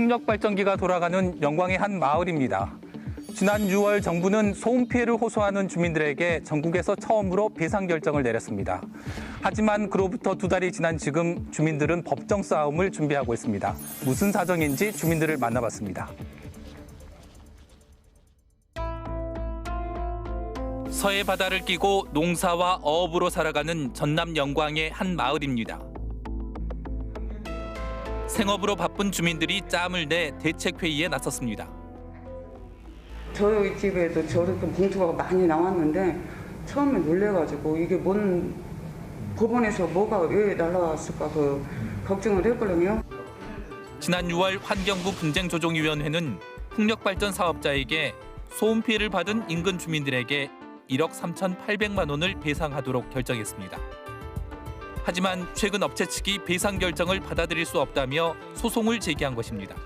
풍력발전기가 돌아가는 영광의 한 마을입니다. 지난 6월 정부는 소음 피해를 호소하는 주민들에게 전국에서 처음으로 배상 결정을 내렸습니다. 하지만 그로부터 2달이 지난 지금 주민들은 법정 싸움을 준비하고 있습니다. 무슨 사정인지 주민들을 만나봤습니다. 서해 바다를 끼고 농사와 어업으로 살아가는 전남 영광의 한 마을입니다. 생업으로 바쁜 주민들이 짬을 내 대책회의에 나섰습니다. 저희 집에도 저렇게 봉투가 많이 나왔는데 처음에 놀래가지고 이게 뭔 법원에서 뭐가 왜 날라왔을까 그 걱정을 했거든요. 지난 6월 환경부 분쟁조정위원회는 풍력발전 사업자에게 소음 피해를 받은 인근 주민들에게 1억 3,800만 원을 배상하도록 결정했습니다. 하지만 최근 업체 측이 배상 결정을 받아들일 수 없다며 소송을 제기한 것입니다.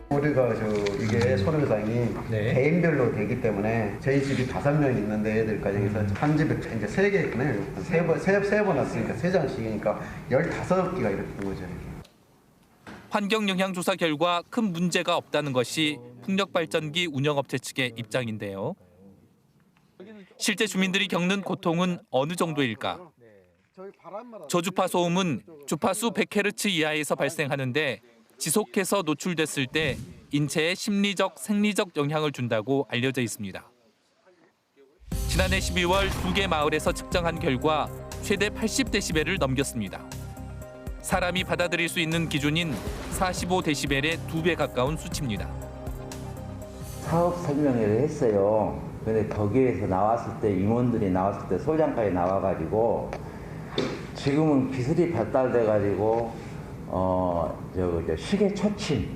우리가 이게 손해배상이 개인별로 되기 때문에 저희 집이 5명 있는데 애들 가정에서 한 집에 이제 3개 있잖아요. 세 번 왔으니까 3장씩이니까 15개가 이렇게 된 거죠. 환경영향조사 결과 큰 문제가 없다는 것이 풍력발전기 운영업체 측의 입장인데요. 실제 주민들이 겪는 고통은 어느 정도일까? 저주파 소음은 주파수 100Hz 이하에서 발생하는데 지속해서 노출됐을 때 인체에 심리적, 생리적 영향을 준다고 알려져 있습니다. 지난해 12월 2개 마을에서 측정한 결과 최대 80dB를 넘겼습니다. 사람이 받아들일 수 있는 기준인 45dB의 2배 가까운 수치입니다. 사업 설명회를 했어요. 근데 거기에서 나왔을 때 임원들이 나왔을 때 소장까지 나와가지고 지금은 기술이 발달돼가지고 시계 초침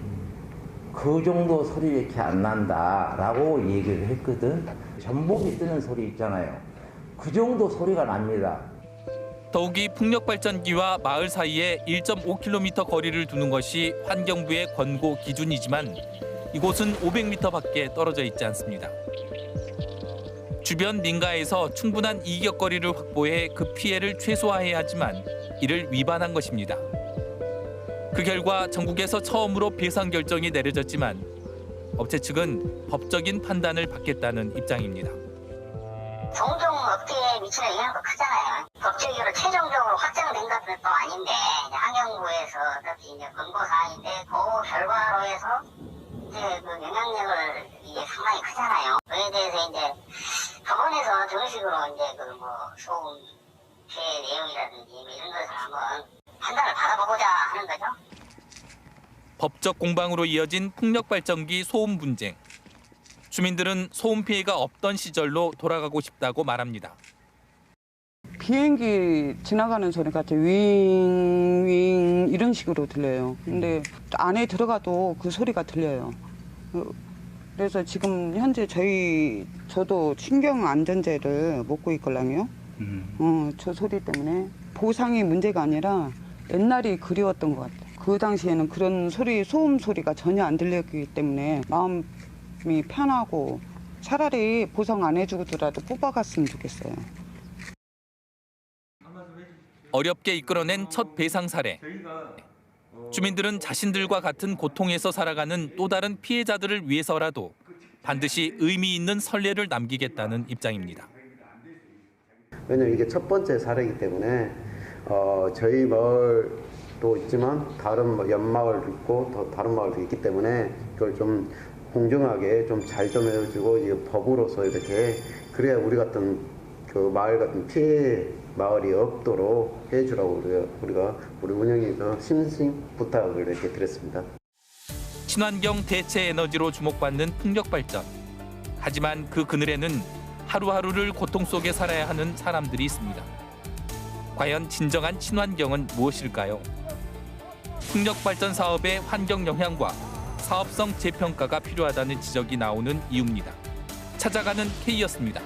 그 정도 소리밖에 안 난다라고 얘기를 했거든. 전복이 뜨는 소리 있잖아요. 그 정도 소리가 납니다. 더욱이 풍력발전기와 마을 사이에 1.5km 거리를 두는 것이 환경부의 권고 기준이지만 이곳은 500m밖에 떨어져 있지 않습니다. 주변 민가에서 충분한 이격거리를 확보해 그 피해를 최소화해야 하지만 이를 위반한 것입니다. 그 결과 전국에서 처음으로 배상 결정이 내려졌지만 업체 측은 법적인 판단을 받겠다는 입장입니다. 종종 업계에 미치는 영향도 크잖아요. 법적으로 최종적으로 확정된 것은 또 아닌데 환경부에서 어차피 이제 권고 사항인데 그 결과로 해서 이제 그 영향력을 이게 상당히 크잖아요. 그에 대해서 이제 법원에서 정식으로 이제 그 뭐 소음 피해 내용이라든지 이런 것을 한번 판단을 받아보고자 하는 거죠. 법적 공방으로 이어진 풍력발전기 소음 분쟁. 주민들은 소음 피해가 없던 시절로 돌아가고 싶다고 말합니다. 비행기 지나가는 소리 같아 윙윙 이런 식으로 들려요. 근데 안에 들어가도 그 소리가 들려요. 그래서 지금 현재 저도 신경 안전제를 먹고 있거든요. 저 소리 때문에 보상이 문제가 아니라 옛날이 그리웠던 것 같아요. 그 당시에는 그런 소음 소리가 전혀 안 들렸기 때문에 마음이 편하고 차라리 보상 안 해주고라도 뽑아갔으면 좋겠어요. 어렵게 이끌어낸 첫 배상 사례. 주민들은 자신들과 같은 고통에서 살아가는 또 다른 피해자들을 위해서라도 반드시 의미 있는 선례를 남기겠다는 입장입니다. 왜냐면 이게 첫 번째 사례이기 때문에 저희 마을도 있지만 다른 옆마을도 있고 더 다른 마을도 있기 때문에 그걸 좀 공정하게 좀 잘 좀 해주고 이게 법으로서 이렇게 그래야 우리 같은 그 마을 같은 피해 마을이 없도록 해주라고 우리가 우리 운영에서 심심 부탁을 이렇게 드렸습니다. 친환경 대체 에너지로 주목받는 풍력발전. 하지만 그 그늘에는 하루하루를 고통 속에 살아야 하는 사람들이 있습니다. 과연 진정한 친환경은 무엇일까요? 풍력발전 사업의 환경 영향과 사업성 재평가가 필요하다는 지적이 나오는 이유입니다. 찾아가는 K였습니다.